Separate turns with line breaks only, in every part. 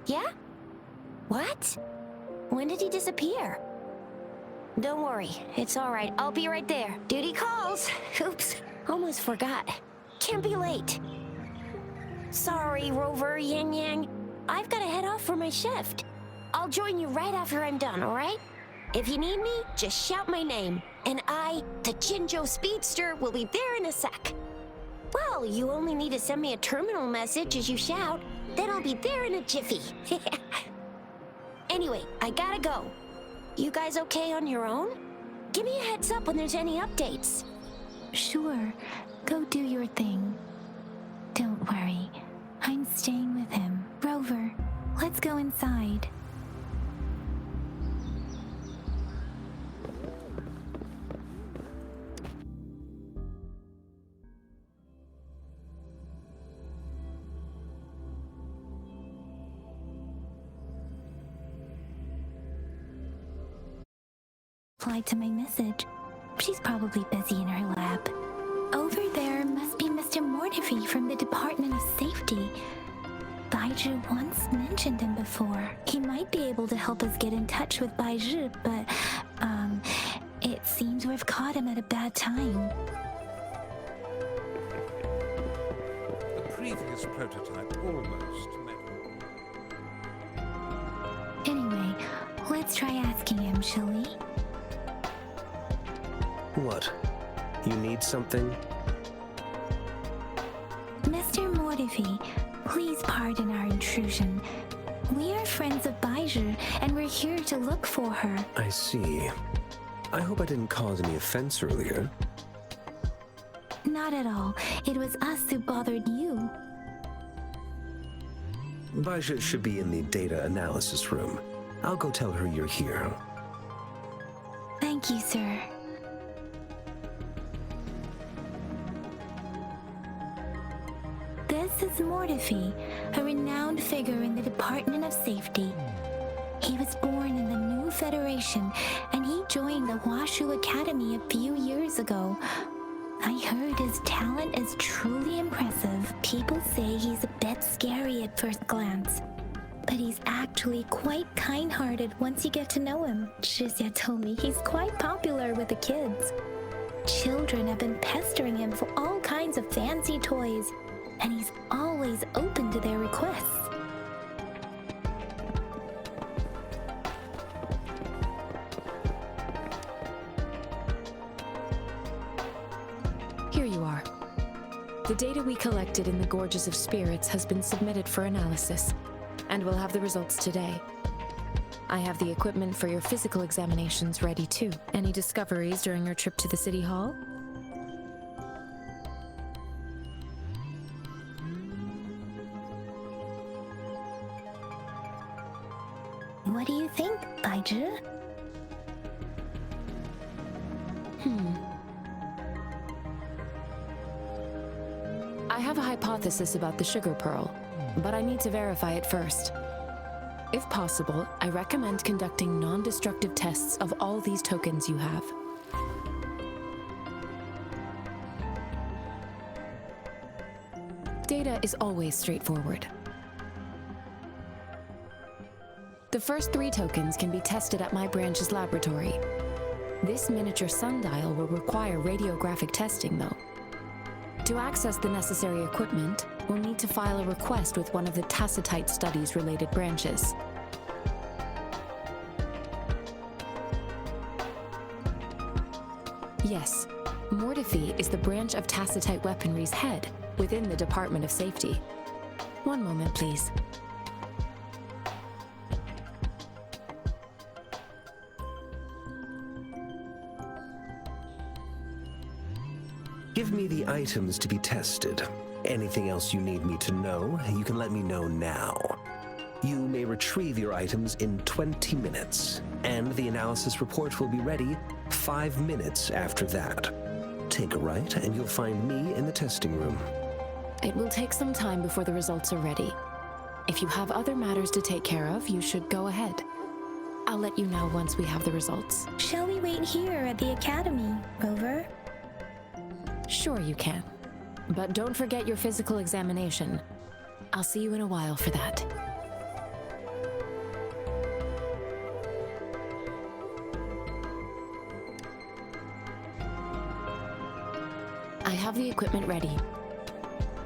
Yeah? What? When did he disappear? Don't worry, it's alright. I'll be right there. Duty calls. Oops, almost forgot. Can't be late. Sorry, Rover, Yang Yang. I've gotta head off for my shift. I'll join you right after I'm done, alright? If you need me, just shout my name. And I, the Jinjo Speedster, will be there in a sec. Well, you only need to send me a terminal message as you shout, then I'll be there in a jiffy. Anyway, I gotta go. You guys okay on your own? Give me a heads up when there's any updates.
Sure, go do your thing. Don't worry, I'm staying with him. Rover, let's go inside. Replied to my message. She's probably busy in her lab. Over there must be Mr. Mortifi from the Department of Safety. Baizhi once mentioned him before. He might be able to help us get in touch with Baizhi, but, it seems we've caught him at a bad time.
The previous prototype almost met.
Anyway, let's try asking him, shall we?
What? You need something?
Mr. Mortifi, please pardon our intrusion. We are friends of Baizhi, and we're here to look for her.
I see. I hope I didn't cause any offense earlier.
Not at all. It was us who bothered you.
Baizhi should be in the data analysis room. I'll go tell her you're here.
Thank you, sir. This is Mortifi, a renowned figure in the Department of Safety. He was born in the new Federation, and he joined the Washu Academy a few years ago. I heard his talent is truly impressive. People say he's a bit scary at first glance, but he's actually quite kind-hearted once you get to know him. Shizia told me he's quite popular with the kids. Children have been pestering him for all kinds of fancy toys, and he's always open to their requests.
Here you are. The data we collected in the Gorges of Spirits has been submitted for analysis, and we'll have the results today. I have the equipment for your physical examinations ready too. Any discoveries during your trip to the City Hall?
What do you think, Baizhi?
I have a hypothesis about the sugar pearl, but I need to verify it first. If possible, I recommend conducting non-destructive tests of all these tokens you have. Data is always straightforward. The first 3 tokens can be tested at my branch's laboratory. This miniature sundial will require radiographic testing, though. To access the necessary equipment, we'll need to file a request with one of the Tacitite Studies-related branches. Yes, Mortifi is the branch of Tacitite Weaponry's head within the Department of Safety. One moment, please.
Give me the items to be tested. Anything else you need me to know, you can let me know now. You may retrieve your items in 20 minutes, and the analysis report will be ready 5 minutes after that. Take a right, and you'll find me in the testing room.
It will take some time before the results are ready. If you have other matters to take care of, you should go ahead. I'll let you know once we have the results.
Shall we wait here at the Academy, Rover?
Sure you can. But don't forget your physical examination. I'll see you in a while for that. have the equipment ready.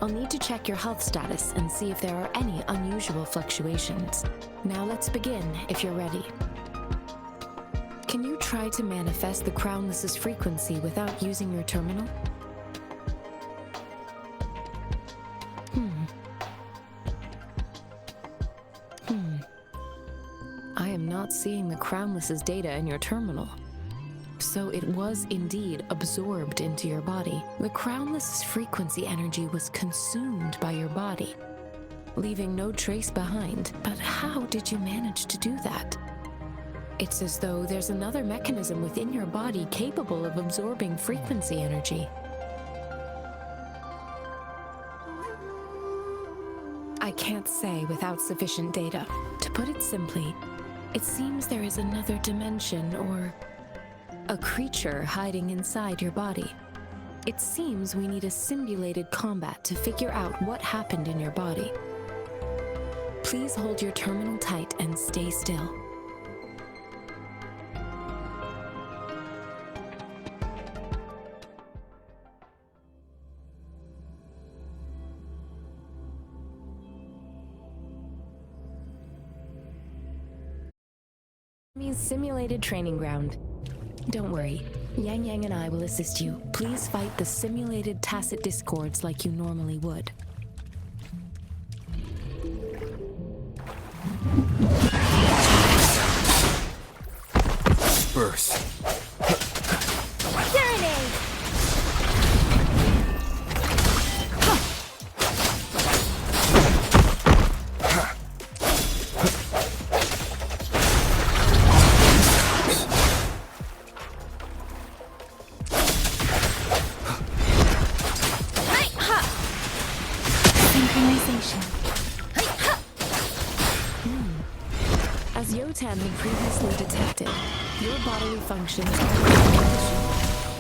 I'll need to check your health status and see if there are any unusual fluctuations. Now let's begin, if you're ready. Can you try to manifest the Crownless's frequency without using your terminal? I am not seeing the Crownless's data in your terminal. So it was indeed absorbed into your body. The Crownless's frequency energy was consumed by your body, leaving no trace behind. But how did you manage to do that? It's as though there's another mechanism within your body capable of absorbing frequency energy. I can't say without sufficient data. To put it simply, it seems there is another dimension or a creature hiding inside your body. It seems we need a simulated combat to figure out what happened in your body. Please hold your terminal tight and stay still. Simulated training ground. Don't worry, Yang Yang and I will assist you. Please fight the simulated tacit discords like you normally would.
Burst.
Serenade!
As Yotan had previously detected, your bodily functions are in condition,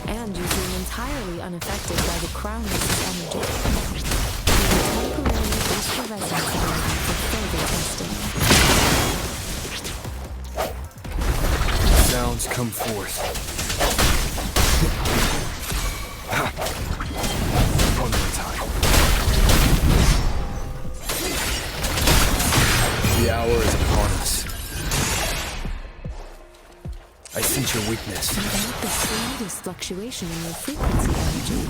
and you seem entirely unaffected by the Crownless's energy. You will temporarily boost your resonance ability for further testing.
Sounds come forth. One more time. The hour is upon us. I sense your weakness.
Without the slightest fluctuation in your frequency energy.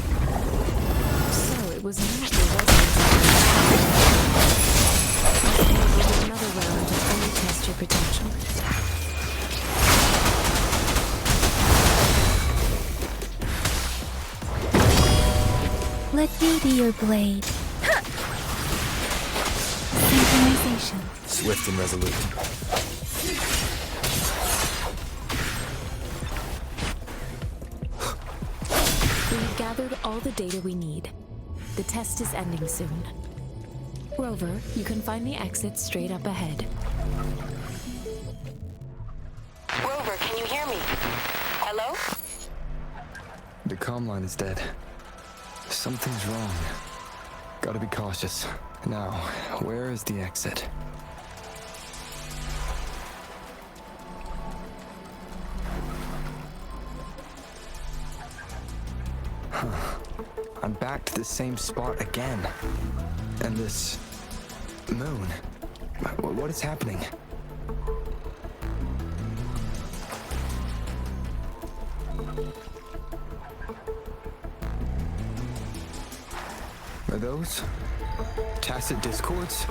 So it was not your resonance energy. We'll do another round to fully test your potential.
Let me be your blade. Synchronization.
Swift and resolute.
We've gathered all the data we need. The test is ending soon. Rover, you can find the exit straight up ahead.
Rover, can you hear me? Hello?
The comm line is dead. Something's wrong. Gotta be cautious. Now, where is the exit? I'm back to the same spot again. And this moon. What is happening? Are those tacit discords?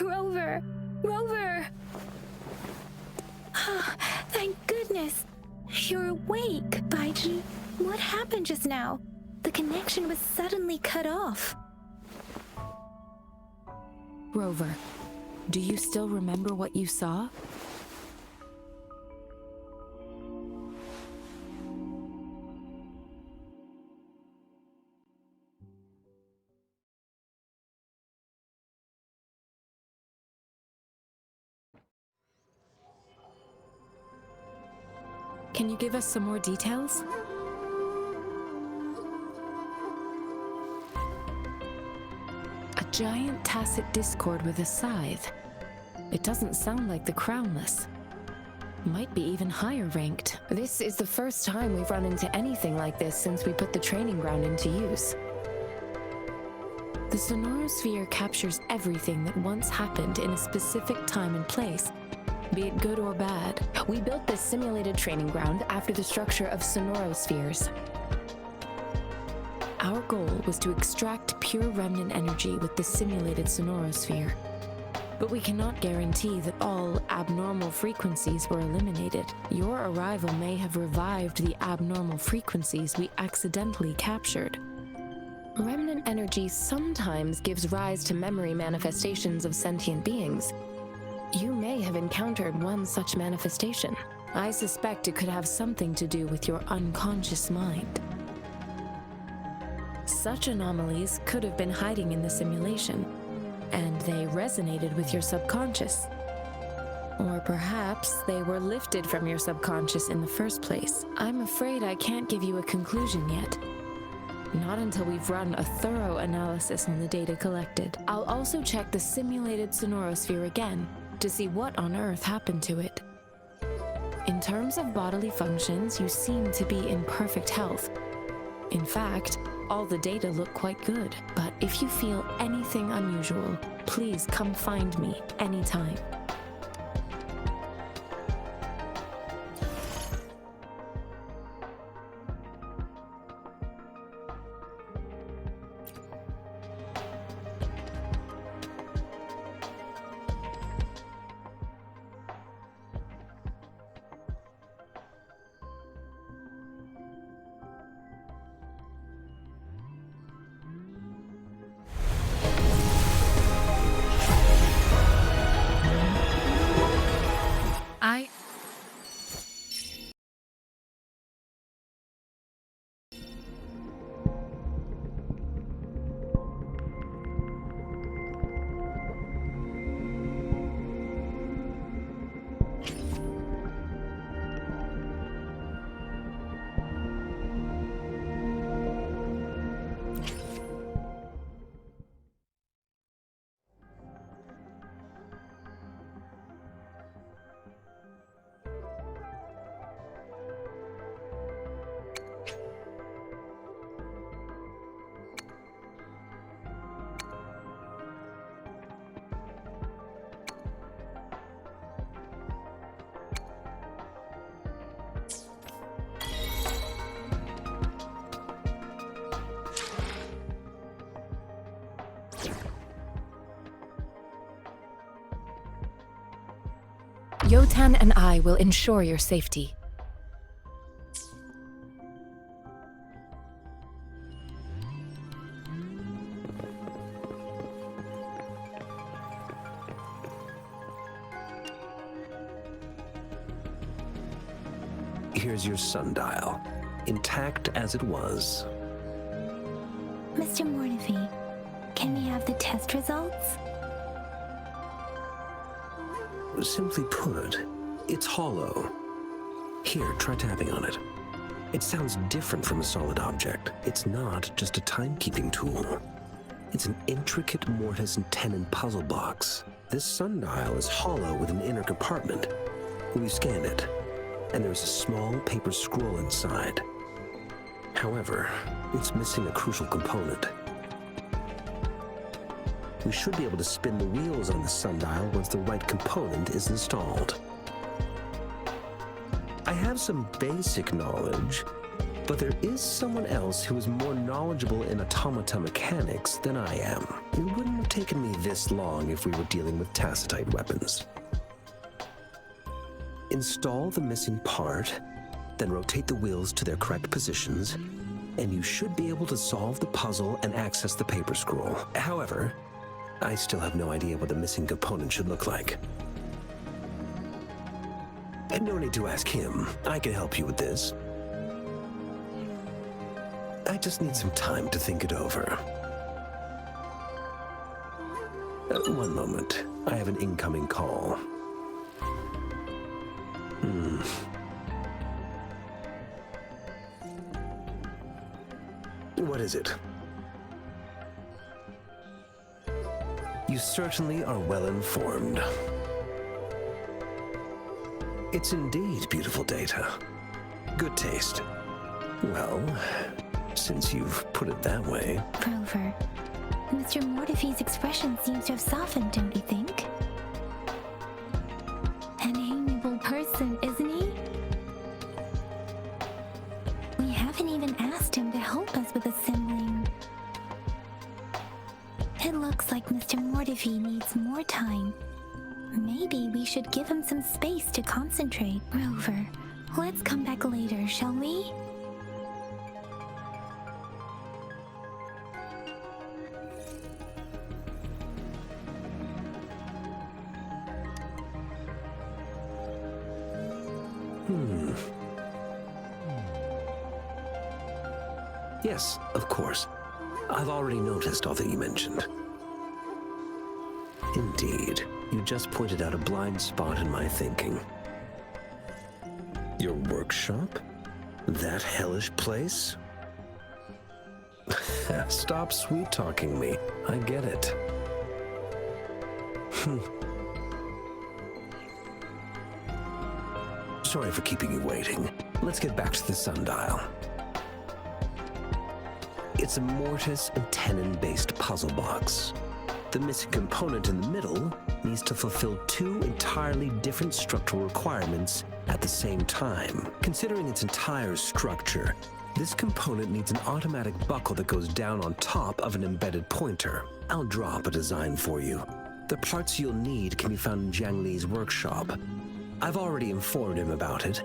Rover! Rover! Thank goodness! You're awake, Baizhi. What happened just now? The connection was suddenly cut off.
Rover, do you still remember what you saw? Can you give us some more details? A giant tacit discord with a scythe. It doesn't sound like the Crownless. Might be even higher ranked. This is the first time we've run into anything like this since we put the training ground into use. The sonorosphere captures everything that once happened in a specific time and place, be it good or bad. We built this simulated training ground after the structure of sonorospheres. Our goal was to extract pure remnant energy with the simulated sonorosphere. But we cannot guarantee that all abnormal frequencies were eliminated. Your arrival may have revived the abnormal frequencies we accidentally captured. Remnant energy sometimes gives rise to memory manifestations of sentient beings. You may have encountered one such manifestation. I suspect it could have something to do with your unconscious mind. Such anomalies could have been hiding in the simulation, and they resonated with your subconscious. Or perhaps they were lifted from your subconscious in the first place. I'm afraid I can't give you a conclusion yet. Not until we've run a thorough analysis on the data collected. I'll also check the simulated sonorosphere again to see what on earth happened to it. In terms of bodily functions, you seem to be in perfect health. In fact, all the data look quite good. But if you feel anything unusual, please come find me anytime. Yotan and I will ensure your safety.
Here's your sundial, intact as it was.
Mr. Mornify, can we have the test results?
Simply put, it's hollow. Here, try tapping on it. It sounds different from a solid object. It's not just a timekeeping tool. It's an intricate mortise and tenon puzzle box. This sundial is hollow with an inner compartment. We scanned it, and there's a small paper scroll inside. However, it's missing a crucial component. We should be able to spin the wheels on the sundial once the right component is installed. I have some basic knowledge, but there is someone else who is more knowledgeable in automata mechanics than I am. It wouldn't have taken me this long if we were dealing with tacitite weapons. Install the missing part, then rotate the wheels to their correct positions, and you should be able to solve the puzzle and access the paper scroll. However, I still have no idea what the missing component should look like. And no need to ask him. I can help you with this. I just need some time to think it over. One moment. I have an incoming call. What is it? You certainly are well informed. It's indeed beautiful data. Good taste. Well, since you've put it that way.
Rover, Mr. Mortefi's expression seems to have softened, don't you think? An amiable person, isn't he? We haven't even asked him to help us with assembling. It looks like Mr. Mortefi needs more time. Maybe we should give him some space to concentrate. Rover, let's come back later, shall we?
Yes, of course. I've already noticed all that you mentioned. Indeed, you just pointed out a blind spot in my thinking. Your workshop? That hellish place? Stop sweet-talking me. I get it. Sorry for keeping you waiting. Let's get back to the sundial. It's a mortise and tenon-based puzzle box. The missing component in the middle needs to fulfill two entirely different structural requirements at the same time. Considering its entire structure, this component needs an automatic buckle that goes down on top of an embedded pointer. I'll draw up a design for you. The parts you'll need can be found in Jiang Li's workshop. I've already informed him about it.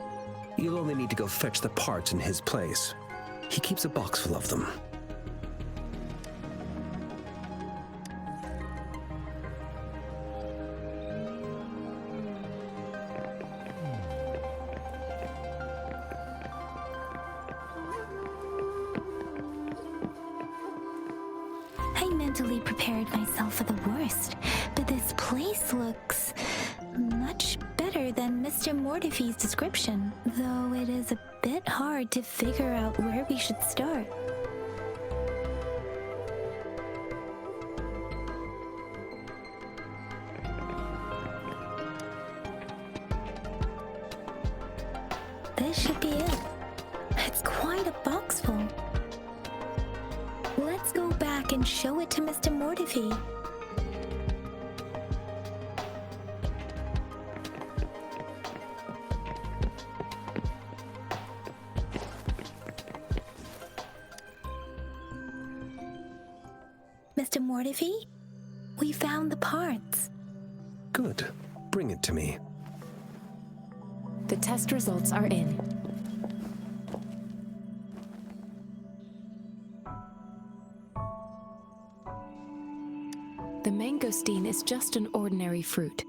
You'll only need to go fetch the parts in his place. He keeps a box full of them.
Mentally prepared myself for the worst, but this place looks much better than Mr. Mortefi's description, though it is a bit hard to figure out where we should start. This should be it. It's quite a box full. Let's go back and show it to Mr. Mortefi. Mr. Mortefi, we found the parts.
Good. Bring it to me.
The test results are in. The mangosteen is just an ordinary fruit.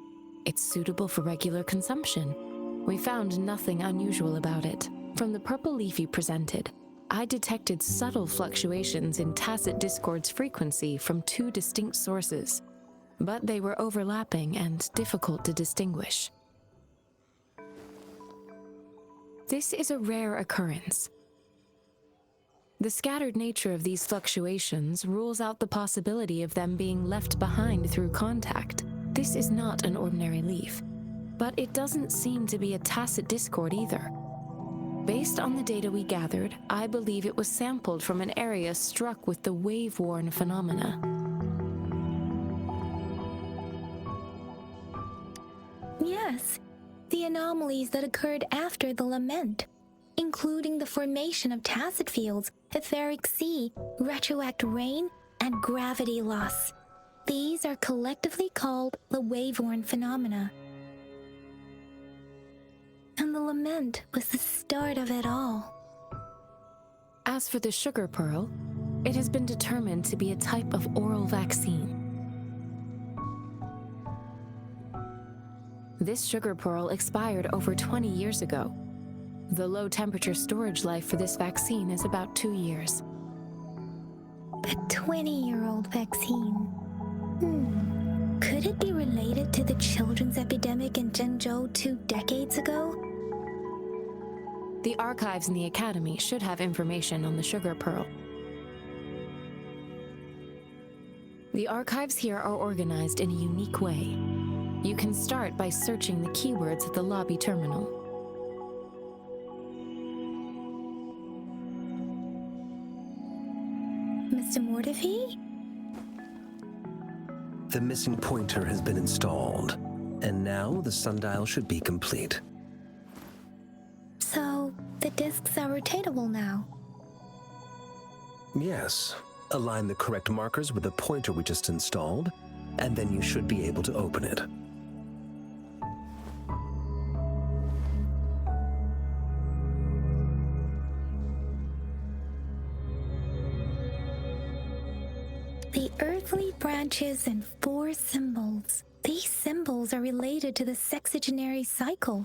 It's suitable for regular consumption. We found nothing unusual about it. From the purple leaf you presented, I detected subtle fluctuations in tacit discord's frequency from two distinct sources, but they were overlapping and difficult to distinguish. This is a rare occurrence. The scattered nature of these fluctuations rules out the possibility of them being left behind through contact. This is not an ordinary leaf, but it doesn't seem to be a tacit discord either. Based on the data we gathered, I believe it was sampled from an area struck with the wave-worn phenomena.
Yes, the anomalies that occurred after the Lament, including the formation of tacit fields, etheric sea, retroact rain, and gravity loss. These are collectively called the wave-worn phenomena. And the Lament was the start of it all.
As for the sugar pearl, it has been determined to be a type of oral vaccine. This sugar pearl expired over 20 years ago. The low-temperature storage life for this vaccine is about 2 years.
A 20-year-old vaccine. Could it be related to the children's epidemic in Zhengzhou 2 decades ago?
The archives in the Academy should have information on the sugar pearl. The archives here are organized in a unique way. You can start by searching the keywords at the lobby terminal.
Mr. Mortefi?
The missing pointer has been installed, and now the sundial should be complete.
So, the discs are rotatable now.
Yes. Align the correct markers with the pointer we just installed, and then you should be able to open it.
The earthly branches and 4 symbols. These symbols are related to the sexagenary cycle.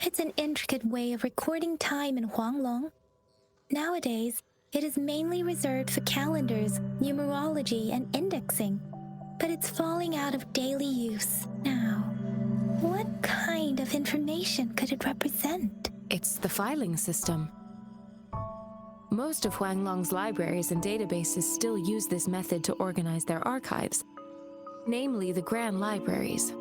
It's an intricate way of recording time in Huanglong. Nowadays, it is mainly reserved for calendars, numerology, and indexing, but it's falling out of daily use now. What kind of information could it represent?
It's the filing system. Most of Huanglong's libraries and databases still use this method to organize their archives, namely the Grand Libraries.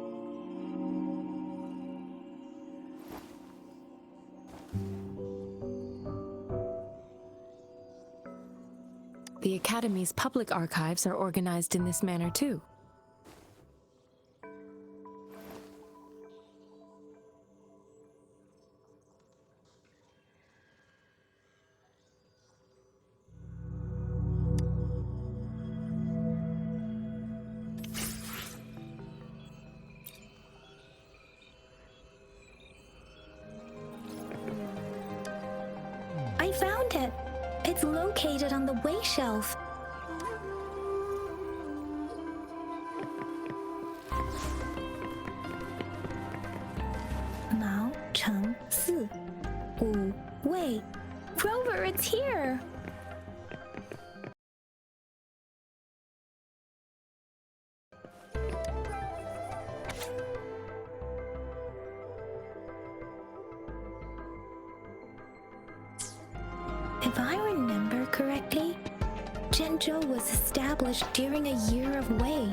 The Academy's public archives are organized in this manner too.
I found it! It's located on the way shelf. Mao Cheng Si. Wu Wei. Rover, it's here! If I remember correctly, Zhenzhou was established during a year of Wei,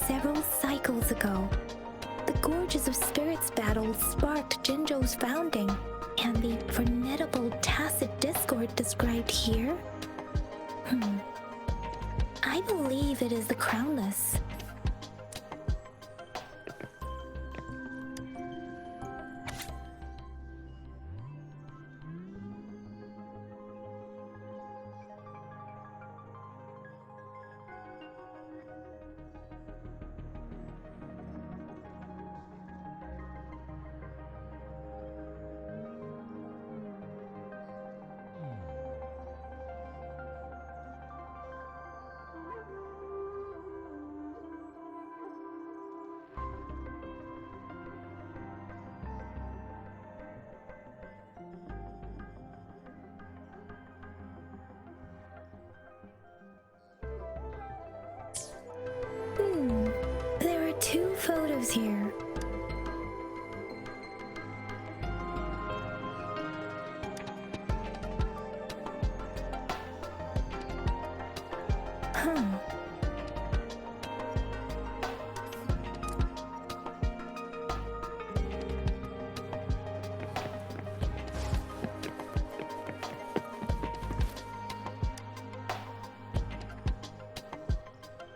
several cycles ago. The Gorges of Spirits battle sparked Zhenzhou's founding, and the formidable tacit discord described here? I believe it is the Crownless. There are 2 photos here.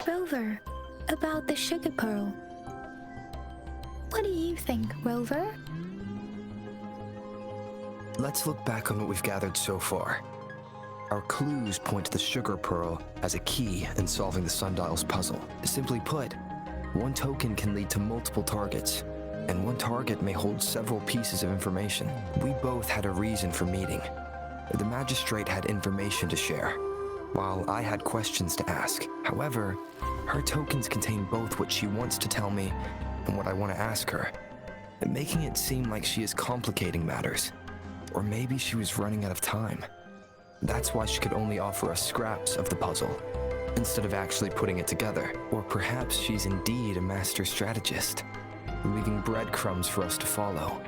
Rover, about the sugar pearl. What do you think, Rover?
Let's look back on what we've gathered so far. Our clues point to the sugar pearl as a key in solving the sundial's puzzle. Simply put, one token can lead to multiple targets, and one target may hold several pieces of information. We both had a reason for meeting. The magistrate had information to share, while I had questions to ask. However, her tokens contain both what she wants to tell me and what I want to ask her, making it seem like she is complicating matters. Or maybe she was running out of time. That's why she could only offer us scraps of the puzzle, instead of actually putting it together. Or perhaps she's indeed a master strategist, leaving breadcrumbs for us to follow.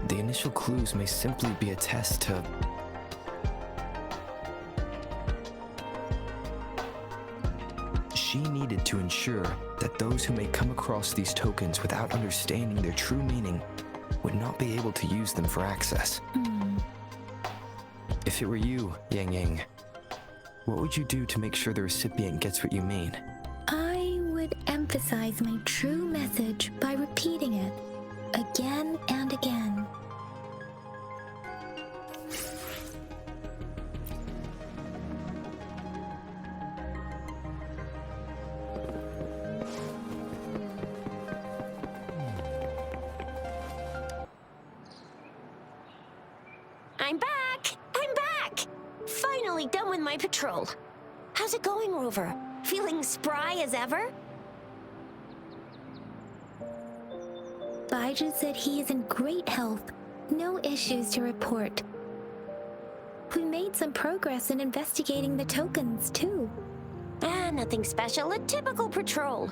The initial clues may simply be a test to... she needed to ensure that those who may come across these tokens without understanding their true meaning would not be able to use them for access. If it were you, Yang Yang, what would you do to make sure the recipient gets what you mean?
I would emphasize my true message by repeating it again and again.
I'm back! I'm back! Finally done with my patrol. How's it going, Rover? Feeling spry as ever?
Baizhi said he is in great health. No issues to report. We made some progress in investigating the tokens, too.
Nothing special. A typical patrol.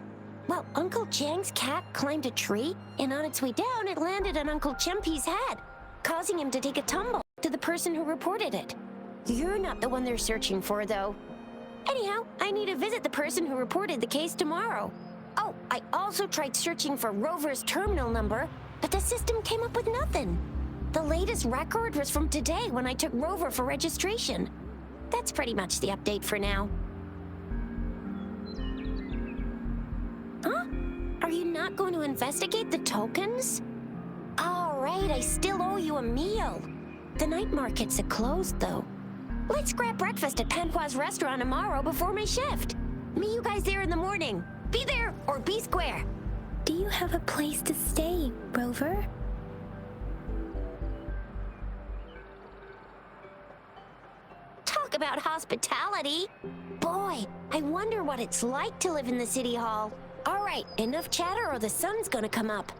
Well, Uncle Chang's cat climbed a tree, and on its way down, it landed on Uncle Chempi's head, causing him to take a tumble to the person who reported it. You're not the one they're searching for, though. Anyhow, I need to visit the person who reported the case tomorrow. Oh, I also tried searching for Rover's terminal number, but the system came up with nothing. The latest record was from today when I took Rover for registration. That's pretty much the update for now. Huh? Are you not going to investigate the tokens? All right, I still owe you a meal. The night markets are closed, though. Let's grab breakfast at Panhua's restaurant tomorrow before my shift. Meet you guys there in the morning. Be there or be square.
Do you have a place to stay, Rover?
Talk about hospitality. Boy, I wonder what it's like to live in the city hall. All right, enough chatter or the sun's gonna come up.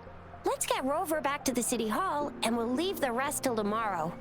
Let's get Rover back to the city hall and we'll leave the rest till tomorrow.